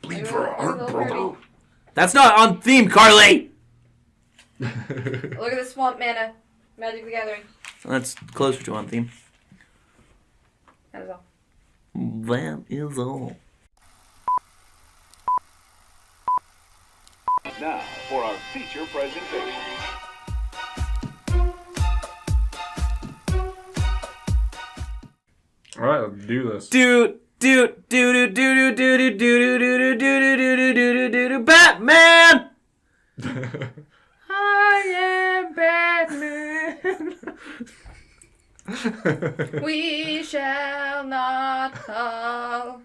Bleed for a heart, brother. That's not on theme, Carly! Look at the swamp mana. Magic the Gathering. That's closer to on theme. That is all. That is all. Now for our feature presentation. All right, let's do this. Batman! I am Batman. We shall not call.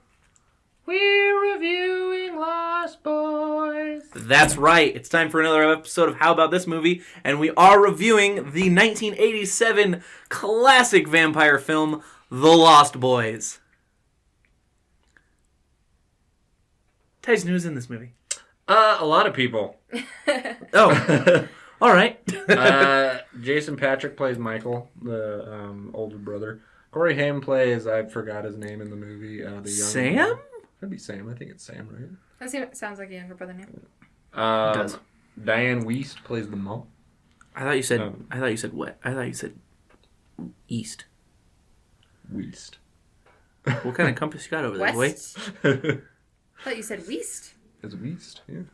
We're reviewing Lost Boys. That's right. It's time for another episode of How About This Movie, and we are reviewing the 1987 classic vampire film, The Lost Boys. Tyson, who's in this movie? A lot of people. Oh, all right. Jason Patric plays Michael, the older brother. Corey Haim plays, I forgot his name in the movie. The young Sam? brother. Could be Sam. I think it's Sam, right? That sounds like a younger brother name. Does. Diane Wiest plays the mom. I thought you said what? I thought you said east. Wiest. What kind of compass you got over there, West? boy? I thought you said Weast. It's Wiest, yeah.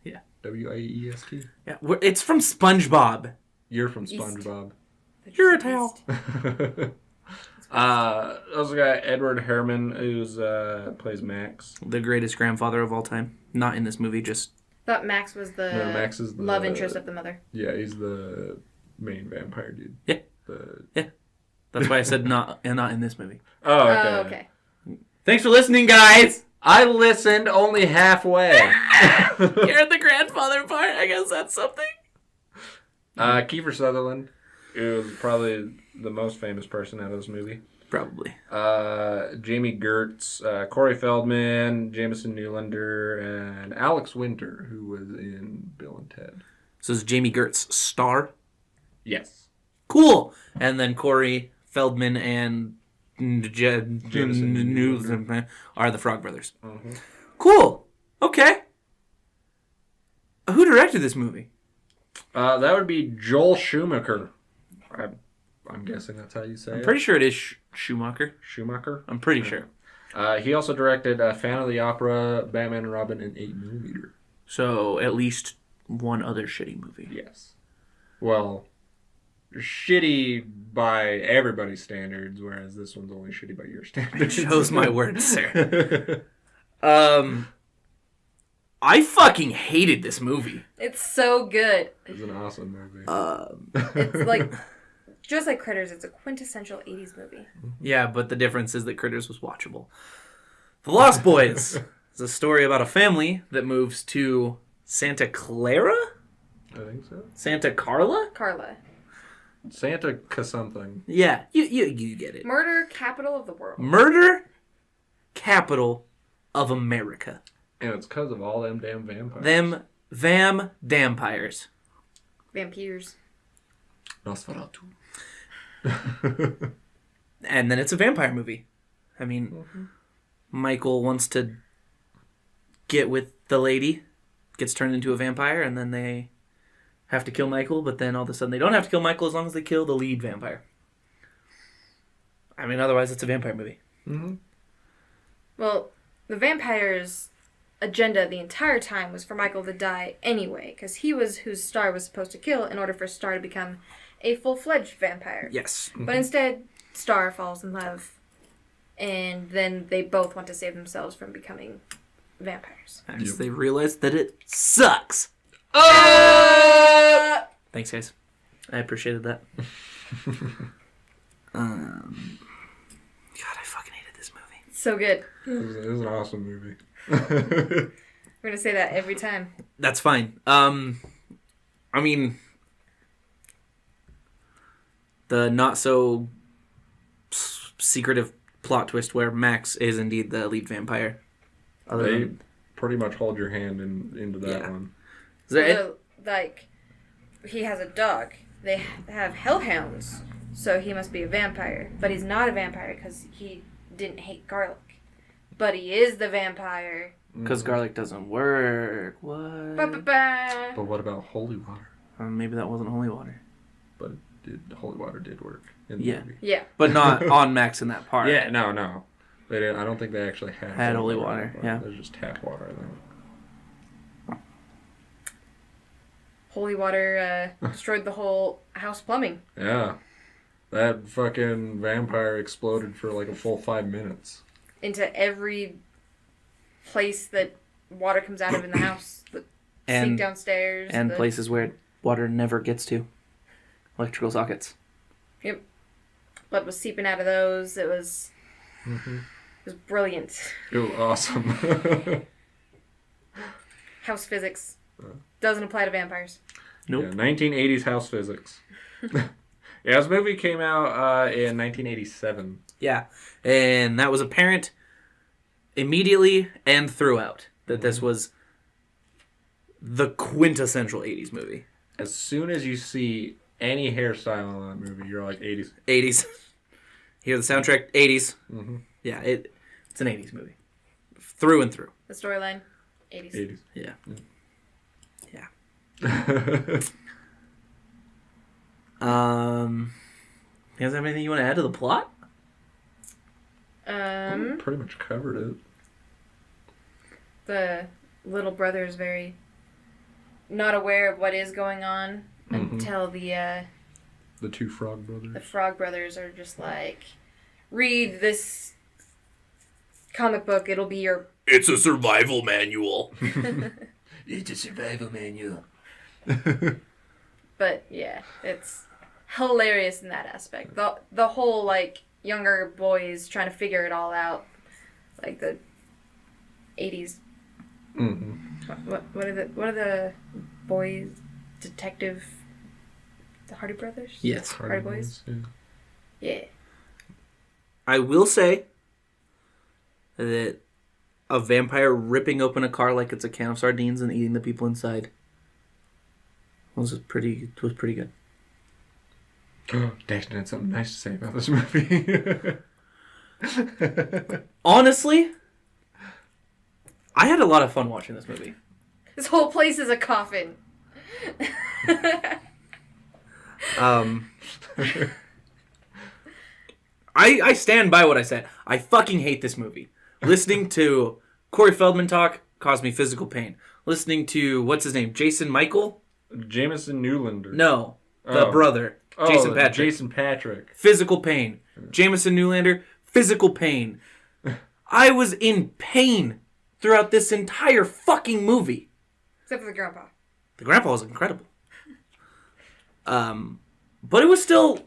Yeah. W-I-E-S-T. Yeah, it's from SpongeBob. You're from East. SpongeBob. You're a towel. Also got Edward Herrmann, who's plays Max. The greatest grandfather of all time. Not in this movie, just... Thought Max was the, Max is the love interest of the mother. Yeah, he's the main vampire dude. Yeah. Yeah. That's why I said not in this movie. Oh, okay. Oh, okay. Thanks for listening, guys! I listened only halfway. You're the grandfather part. I guess that's something. Kiefer Sutherland, who's probably the most famous person out of this movie. Probably. Jamie Gertz, Corey Feldman, Jameson Newlander, and Alex Winter, who was in Bill and Ted. So is Jamie Gertz star? Yes. Cool. And then Corey Feldman and Jameson Newlander are the Frog Brothers. Mm-hmm. Cool. Okay. Who directed this movie? That would be Joel Schumacher. I'm guessing that's how you say it. I'm pretty sure it is Schumacher. Schumacher? I'm pretty sure. He also directed Phantom of the Opera, Batman and Robin, and 8mm. So at least one other shitty movie. Yes. Well, shitty by everybody's standards, whereas this one's only shitty by your standards. Shows my words, sir. I fucking hated this movie. It's so good. It's an awesome movie. It's like, just like Critters, it's a quintessential 80s movie. Yeah, but the difference is that Critters was watchable. The Lost Boys is a story about a family that moves to Santa Clara? I think so. Santa Carla? Carla. Santa something. Yeah, you get it. Murder capital of the world. Murder capital of America. And it's because of all them damn vampires. Them vampires. Vampires. Nosferatu. And then it's a vampire movie. I mean, Michael wants to get with the lady, gets turned into a vampire, and then they have to kill Michael, but then all of a sudden they don't have to kill Michael as long as they kill the lead vampire. I mean, otherwise it's a vampire movie. Mm-hmm. Well, the vampires' agenda the entire time was for Michael to die anyway, because he was who Star was supposed to kill in order for Star to become a full-fledged vampire. Yes. But instead, Star falls in love, and then they both want to save themselves from becoming vampires. As they realize that it sucks. Thanks, guys. I appreciated that. God, I fucking hated this movie. So good. It was an awesome movie. We're going to say that every time. That's fine. I mean, the not so secretive plot twist where Max is indeed the lead vampire. They pretty much hold your hand into that one. So, like, he has a dog. They have hellhounds, so he must be a vampire. But he's not a vampire because he didn't hate garlic. But he is the vampire Because garlic doesn't work. What? Ba-ba-ba. But what about holy water? Maybe that wasn't holy water. But holy water did work in the Yeah. movie. Yeah. But not on Max in that part. Yeah, no. They didn't, I don't think they actually had holy water. Yeah. There's just tap water, I think. Holy water destroyed the whole house plumbing. Yeah. That fucking vampire exploded for like a full 5 minutes. Into every place that water comes out of in the house. The sink downstairs. And places where water never gets to. Electrical sockets. Yep. Blood was seeping out of those. It was... Mm-hmm. It was brilliant. It was awesome. House physics. Doesn't apply to vampires. Nope. Yeah, 1980s house physics. Yeah, this movie came out in 1987. Yeah. And that was apparent immediately and throughout that this was the quintessential 80s movie. As soon as you see any hairstyle in that movie, you're like 80s. 80s. Hear the soundtrack, 80s. Mm-hmm. Yeah, it's an 80s movie. Through and through. The storyline, 80s. 80s. Yeah. Yeah. You guys have anything you want to add to the plot? Pretty much covered it. The little brother is very not aware of what is going on until the two frog brothers. the Frog Brothers are just like, read this comic book, it'll be your... It's a survival manual. It's a survival manual. But yeah, it's hilarious in that aspect. The whole like younger boys trying to figure it all out, like the 80s. Mm-hmm. What are the boys? Detective, the Hardy Brothers. Yes. Hardy Boys. Yeah. I will say that a vampire ripping open a car like it's a can of sardines and eating the people inside was pretty good. Daxton had something nice to say about this movie. Honestly, I had a lot of fun watching this movie. This whole place is a coffin. I stand by what I said. I fucking hate this movie. Listening to Corey Feldman talk caused me physical pain. Listening to, what's his name, Jason Michael? Jameson Newlander. No, the brother, Jason Patrick. Jason Patrick. Physical pain. Jameson Newlander, physical pain. I was in pain throughout this entire fucking movie. Except for the grandpa. The grandpa was incredible. But it was still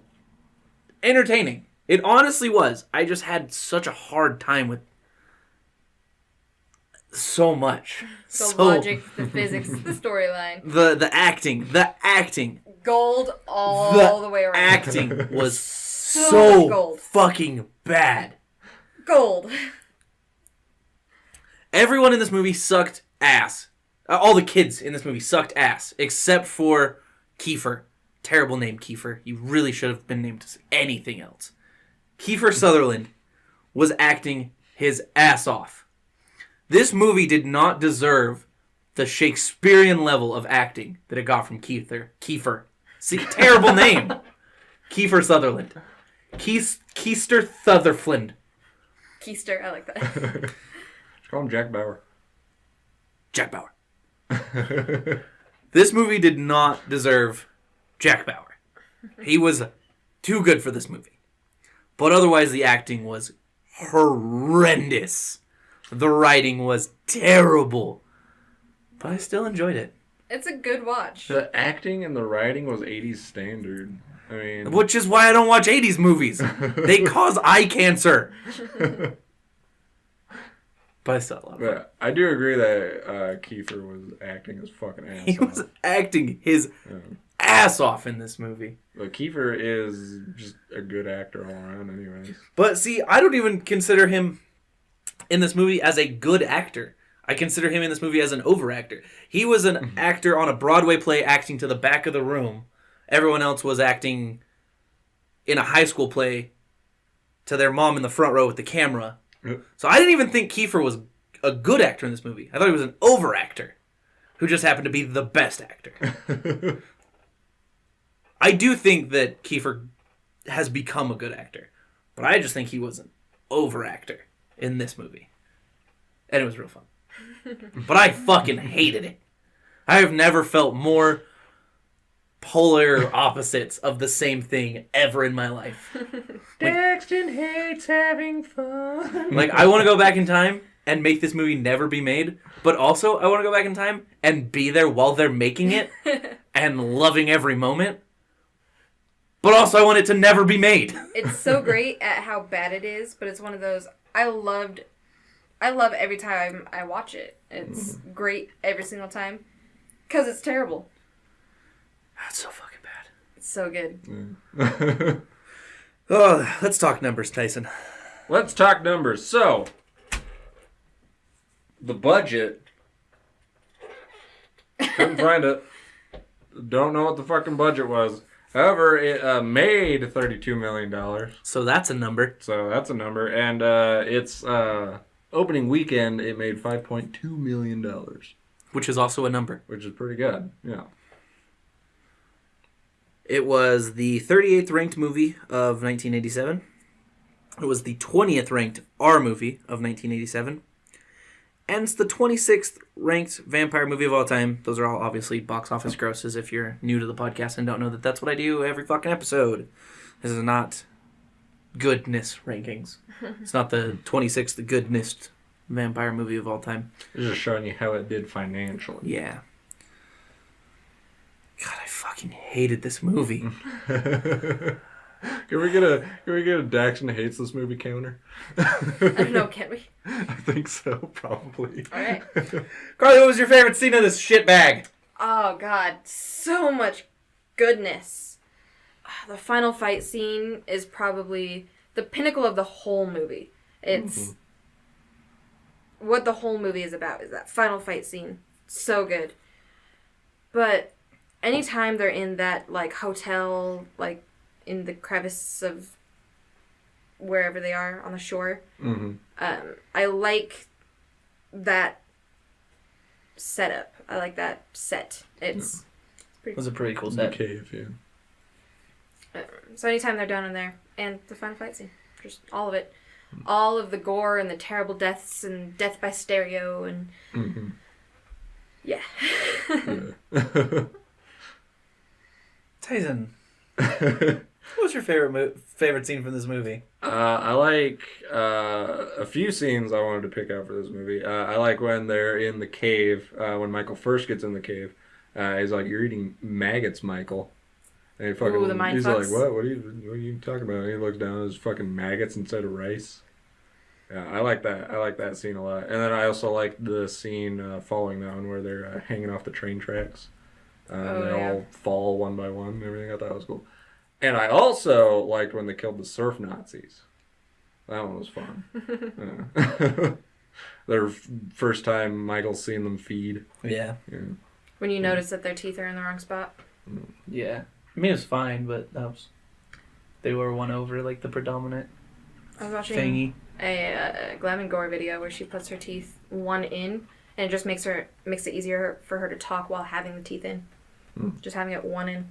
entertaining. It honestly was. I just had such a hard time with so much. The logic, the physics, the storyline. The acting. Gold all the way around. Acting was much so gold. fucking bad. Gold. Everyone in this movie sucked ass. All the kids in this movie sucked ass, except for Kiefer. Terrible name, Kiefer. You really should have been named anything else. Kiefer Sutherland was acting his ass off. This movie did not deserve the Shakespearean level of acting that it got from Kiefer. See, terrible name. Kiefer Sutherland. Keister Sutherland. Keister, I like that. Just call him Jack Bauer. Jack Bauer. This movie did not deserve Jack Bauer. He was too good for this movie. But otherwise, the acting was horrendous. The writing was terrible. But I still enjoyed it. It's a good watch. The acting and the writing was 80s standard. I mean... Which is why I don't watch 80s movies. They cause eye cancer. But I still love it. But I do agree that Kiefer was acting his fucking ass He off. was acting his ass off in this movie. But Kiefer is just a good actor all around anyways. But see, I don't even consider him in this movie as a good actor. I consider him in this movie as an overactor. He was an actor on a Broadway play acting to the back of the room. Everyone else was acting in a high school play to their mom in the front row with the camera. So I didn't even think Kiefer was a good actor in this movie. I thought he was an over actor who just happened to be the best actor. I do think that Kiefer has become a good actor, but I just think he was an over actor in this movie. And it was real fun. But I fucking hated it. I have never felt more polar opposites of the same thing ever in my life. Daxton hates having fun. Like, I want to go back in time and make this movie never be made, but also I want to go back in time and be there while they're making it and loving every moment. But also I want it to never be made. It's so great at how bad it is, but it's one of those I love every time I watch it. It's great every single time because it's terrible. That's so fucking bad. It's so good. Oh, let's talk numbers, Tyson. Let's talk numbers. So, the budget. Couldn't find it. Don't know what the fucking budget was. However, it made $32 million. So that's a number. So that's a number. And its opening weekend, it made $5.2 million. Which is also a number. Which is pretty good. Yeah. It was the 38th ranked movie of 1987. It was the 20th ranked R movie of 1987. And it's the 26th ranked vampire movie of all time. Those are all obviously box office grosses if you're new to the podcast and don't know that that's what I do every fucking episode. This is not goodness rankings. It's not the 26th goodness vampire movie of all time. It's just showing you how it did financially. Yeah. God, I fucking hated this movie. Can we get a Daxton hates this movie counter? I don't know, can we? I think so, probably. Alright. Carly, what was your favorite scene of this shit bag? Oh god, so much goodness. The final fight scene is probably the pinnacle of the whole movie. It's what the whole movie is about, is that final fight scene. So good. But anytime they're in that, like, hotel, like, in the crevice of wherever they are on the shore, I like that setup. I like that set. It's pretty It was a pretty cool The set. cave, yeah. So anytime they're down in there, and the final fight scene, just all of it. All of the gore and the terrible deaths and death by stereo and... Yeah. Tyson, what was your favorite scene from this movie? I like a few scenes I wanted to pick out for this movie. I like when they're in the cave, when Michael first gets in the cave. He's like, "You're eating maggots, Michael." And he fucking, Ooh, the mind he's fucks. like, "What? What are you talking about?" And he looks down at his fucking maggots instead of rice. Yeah, I like that. I like that scene a lot. And then I also like the scene following that one where they're hanging off the train tracks. They all fall one by one and everything. I thought that was cool. And I also liked when they killed the surf Nazis. That one was fun. Yeah. Their first time Michael's seen them feed. Yeah. Yeah. When you notice that their teeth are in the wrong spot. Yeah. I mean, it was fine, but they were one over, like, the predominant I was watching thingy. a Glam and Gore video where she puts her teeth one in, and it just makes it easier for her to talk while having the teeth in. Just having it one in.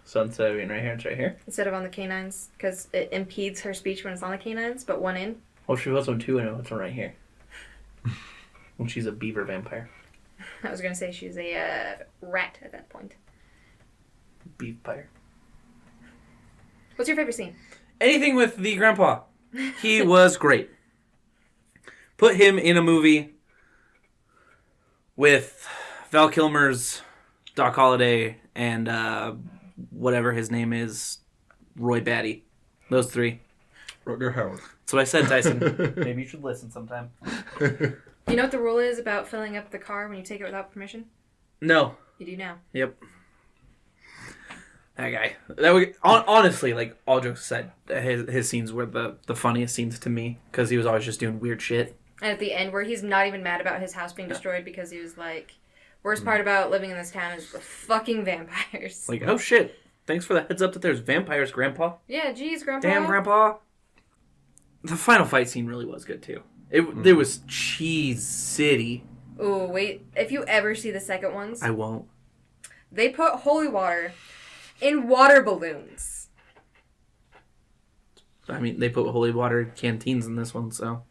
So instead of being right here, it's right here? Instead of on the canines, because it impedes her speech when it's on the canines, but one in. Well, she was on two and it's one right here. When she's a beaver vampire. I was going to say she's a rat at that point. Beef pyre. What's your favorite scene? Anything with the grandpa. He was great. Put him in a movie with Val Kilmer's Doc Holliday and whatever his name is, Roy Batty. Those three. Rutger Hauer. That's what I said, Tyson. Maybe you should listen sometime. You know what the rule is about filling up the car when you take it without permission? No. You do now. Yep. That guy. Honestly, like, all jokes aside, his scenes were the funniest scenes to me because he was always just doing weird shit. And at the end, where he's not even mad about his house being destroyed because he was like, worst part about living in this town is the fucking vampires. Like, oh shit. Thanks for the heads up that there's vampires, Grandpa. Yeah, geez, Grandpa. Damn, Grandpa. The final fight scene really was good, too. There was Cheese City. Oh, wait. If you ever see the second ones, I won't. they put holy water in water balloons. I mean, they put holy water canteens in this one, so.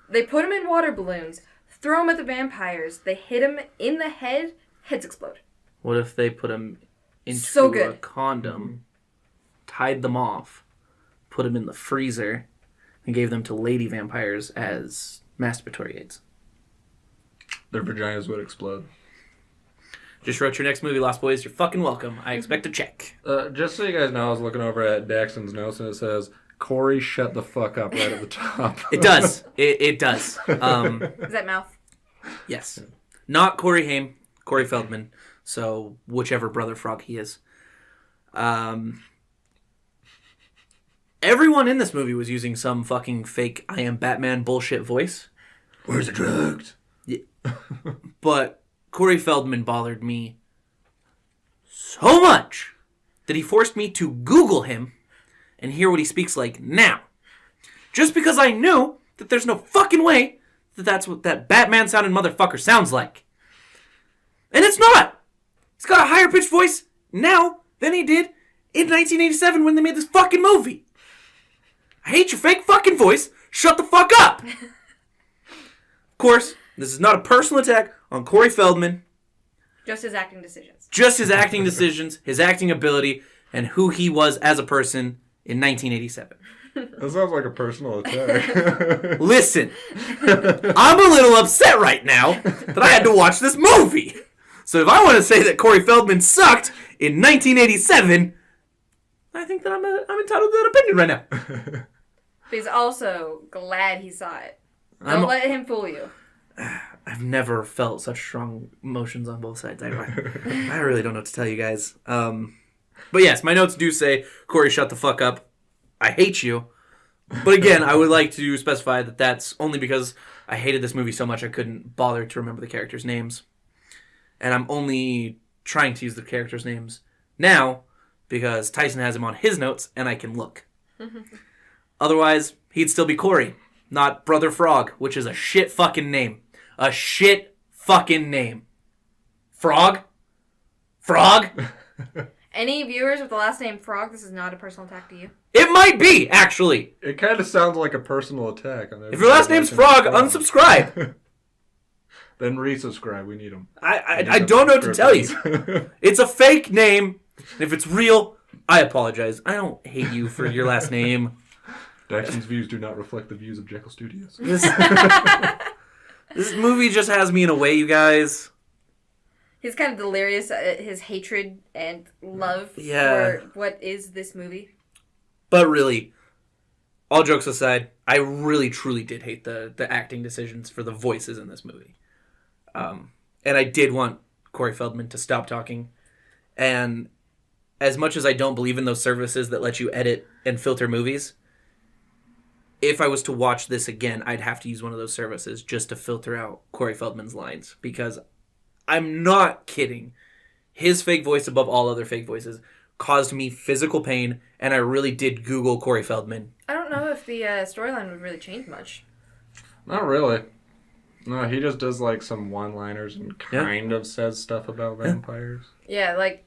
They put them in water balloons, throw them at the vampires, they hit them in the head, heads explode. What if they put them into So a good. condom, tied them off, put them in the freezer, and gave them to lady vampires as masturbatory aids? Their vaginas would explode. Just wrote your next movie, Lost Boys. You're fucking welcome. I expect a check. Just so you guys know, I was looking over at Daxton's notes and it says, Corey, shut the fuck up right at the top. It does. It does. Is that mouth? Yes. Not Corey Haim, Corey Feldman. So whichever brother frog he is. Everyone in this movie was using some fucking fake I am Batman bullshit voice. Where's the drugs? But Corey Feldman bothered me so much that he forced me to Google him and hear what he speaks like now. Just because I knew that there's no fucking way that that's what that Batman sounding motherfucker sounds like. And it's not! He's got a higher pitched voice now than he did in 1987 when they made this fucking movie. I hate your fake fucking voice. Shut the fuck up! Of course, this is not a personal attack on Corey Feldman. Just his acting decisions. Just his acting decisions, his acting ability, and who he was as a person in 1987. That sounds like a personal attack. Listen, I'm a little upset right now that I had to watch this movie. So if I want to say that Corey Feldman sucked in 1987, I think that I'm entitled to that opinion right now. But he's also glad he saw it. I'm- Don't let him fool you. I've never felt such strong emotions on both sides. I really don't know what to tell you guys. But yes, my notes do say, Corey, shut the fuck up. I hate you. But again, I would like to specify that that's only because I hated this movie so much I couldn't bother to remember the characters' names. And I'm only trying to use the characters' names now because Tyson has him on his notes and I can look. Otherwise, he'd still be Corey, not Brother Frog, which is a shit fucking name. A shit fucking name. Frog? Frog? Any viewers with the last name Frog, this is not a personal attack to you. It might be, actually. It kind of sounds like a personal attack. On If your last name's Frog, unsubscribe. Then resubscribe. We need them. I don't know what to tell you. It's a fake name. And if it's real, I apologize. I don't hate you for your last name. Daxton's views do not reflect the views of Jekyll Studios. This movie just has me in a way, you guys. He's kind of delirious at his hatred and love Yeah. for what is this movie. But really, all jokes aside, I really truly did hate the acting decisions for the voices in this movie. And I did want Corey Feldman to stop talking. And as much as I don't believe in those services that let you edit and filter movies, if I was to watch this again, I'd have to use one of those services just to filter out Corey Feldman's lines. Because I'm not kidding. His fake voice above all other fake voices caused me physical pain, and I really did Google Corey Feldman. I don't know if the storyline would really change much. Not really. No, he just does like some one-liners and kind of says stuff about vampires. Yeah, like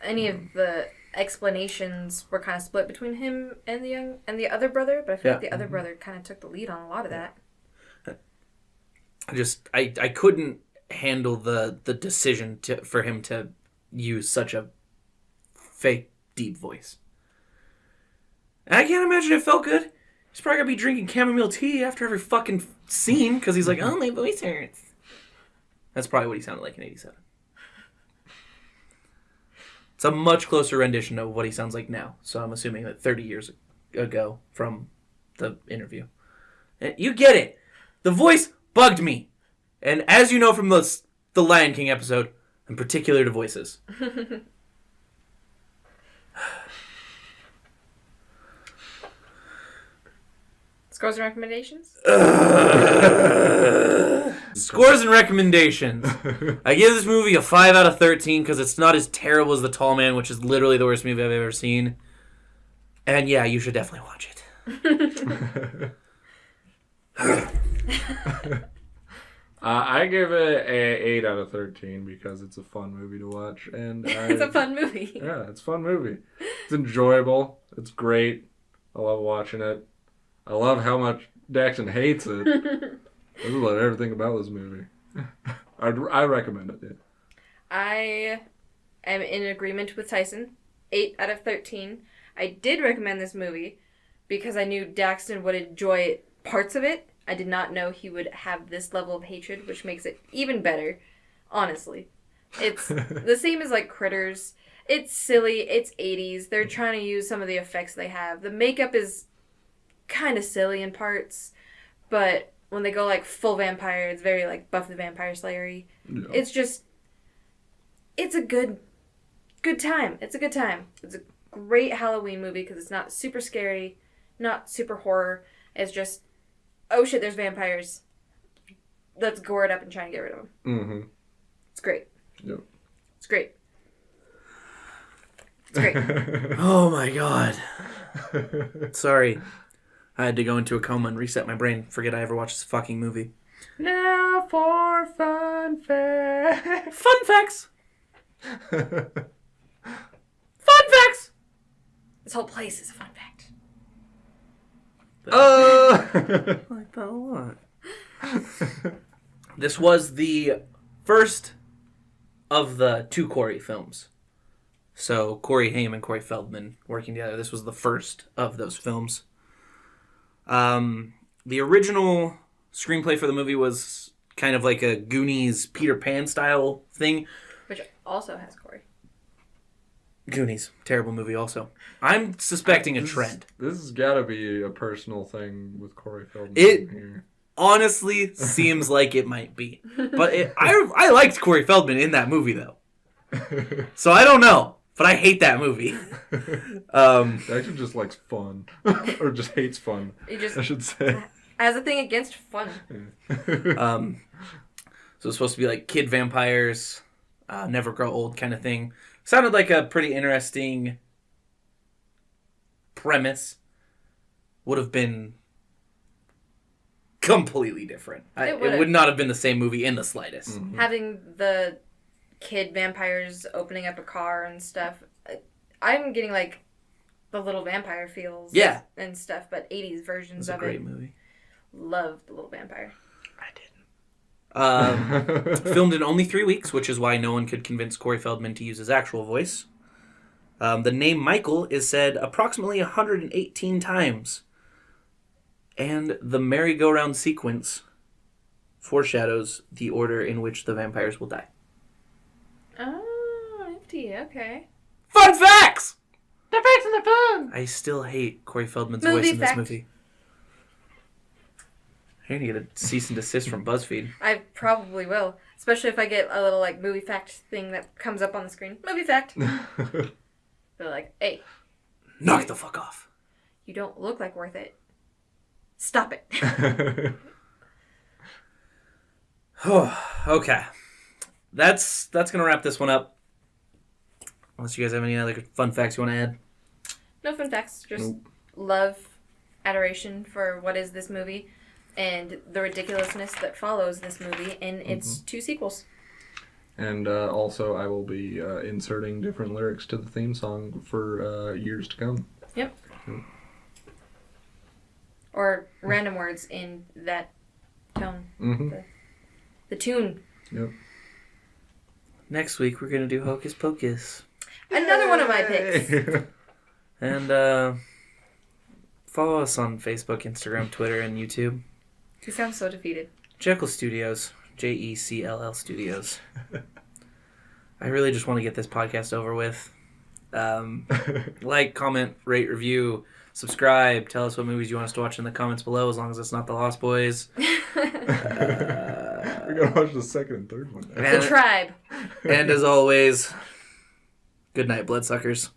any of the explanations were kind of split between him and the other brother, but I feel like the other brother kind of took the lead on a lot of that. I couldn't handle the decision for him to use such a fake deep voice. And I can't imagine it felt good. He's probably gonna be drinking chamomile tea after every fucking scene because he's like, oh, my voice hurts. That's probably what he sounded like in 87. It's a much closer rendition of what he sounds like now. So I'm assuming that 30 years ago from the interview. And you get it. The voice bugged me. And as you know from the Lion King episode, I'm particular to voices. Scores and recommendations? Scores and recommendations. I give this movie a 5 out of 13 because it's not as terrible as The Tall Man, which is literally the worst movie I've ever seen. And yeah, you should definitely watch it. I give it a 8 out of 13 because it's a fun movie to watch, and It's a fun movie. Yeah, it's a fun movie. It's enjoyable. It's great. I love watching it. I love how much Daxton hates it. I just love everything about this movie. I recommend it. Yeah. I am in agreement with Tyson. 8 out of 13. I did recommend this movie because I knew Daxton would enjoy parts of it. I did not know he would have this level of hatred, which makes it even better, honestly. It's the same as, like, Critters. It's silly. It's 80s. They're trying to use some of the effects they have. The makeup is kind of silly in parts, but when they go, like, full vampire, it's very, like, Buffy the Vampire Slayer-y. Yeah. It's just... It's a good time. It's a good time. It's a great Halloween movie because it's not super scary, not super horror. It's just... oh shit, there's vampires. Let's gore it up and try and get rid of them. Mm-hmm. It's great. Yep. It's great. It's great. Oh my god. Sorry. I had to go into a coma and reset my brain. Forget I ever watched this fucking movie. Now for fun facts. Fun facts! Fun facts! This whole place is a fun fact. I like that a lot. This was the first of the two Corey films. So Corey Haim and Corey Feldman working together. This was the first of those films. The original screenplay for the movie was kind of like a Goonies Peter Pan style thing. Which also has Corey. Goonies. Terrible movie also. I'm suspecting a trend. This has got to be a personal thing with Corey Feldman. It here. honestly seems like it might be. But I liked Corey Feldman in that movie, though. So I don't know. But I hate that movie. He actually just likes fun. Or just hates fun, I should say. Has a thing against fun. So it's supposed to be like kid vampires, never grow old kind of thing. Sounded like a pretty interesting premise. Would have been completely different. It would not have been the same movie in the slightest. Mm-hmm. Having the kid vampires opening up a car and stuff. I'm getting like the Little Vampire feels and stuff, but 80s versions of it. It's a great movie. Love the Little Vampire. I didn't. Filmed in only 3 weeks, which is why no one could convince Corey Feldman to use his actual voice. The name Michael is said approximately 118 times. And the merry-go-round sequence foreshadows the order in which the vampires will die. Oh, empty. Okay. Fun facts! The facts and the fun! I still hate Corey Feldman's Movie voice in this fact. movie. You're going to get a cease and desist from BuzzFeed. I probably will. Especially if I get a little, like, movie fact thing that comes up on the screen. Movie fact. They're like, hey. Knock the fuck off. You don't look like worth it. Stop it. Okay. That's going to wrap this one up. Unless you guys have any other fun facts you want to add. No fun facts. Just love, adoration for what is this movie and the ridiculousness that follows this movie in its 2 sequels. And also, I will be inserting different lyrics to the theme song for years to come. Yep. Or random words in that tone. Mm-hmm. The tune. Yep. Next week, we're going to do Hocus Pocus. Another one of my picks. And follow us on Facebook, Instagram, Twitter, and YouTube. You sound so defeated. jecll Studios. jecll Studios. I really just want to get this podcast over with. Like, comment, rate, review, subscribe. Tell us what movies you want us to watch in the comments below, as long as it's not The Lost Boys. We gotta watch the second and third one now. The Tribe. And as always, good night, bloodsuckers.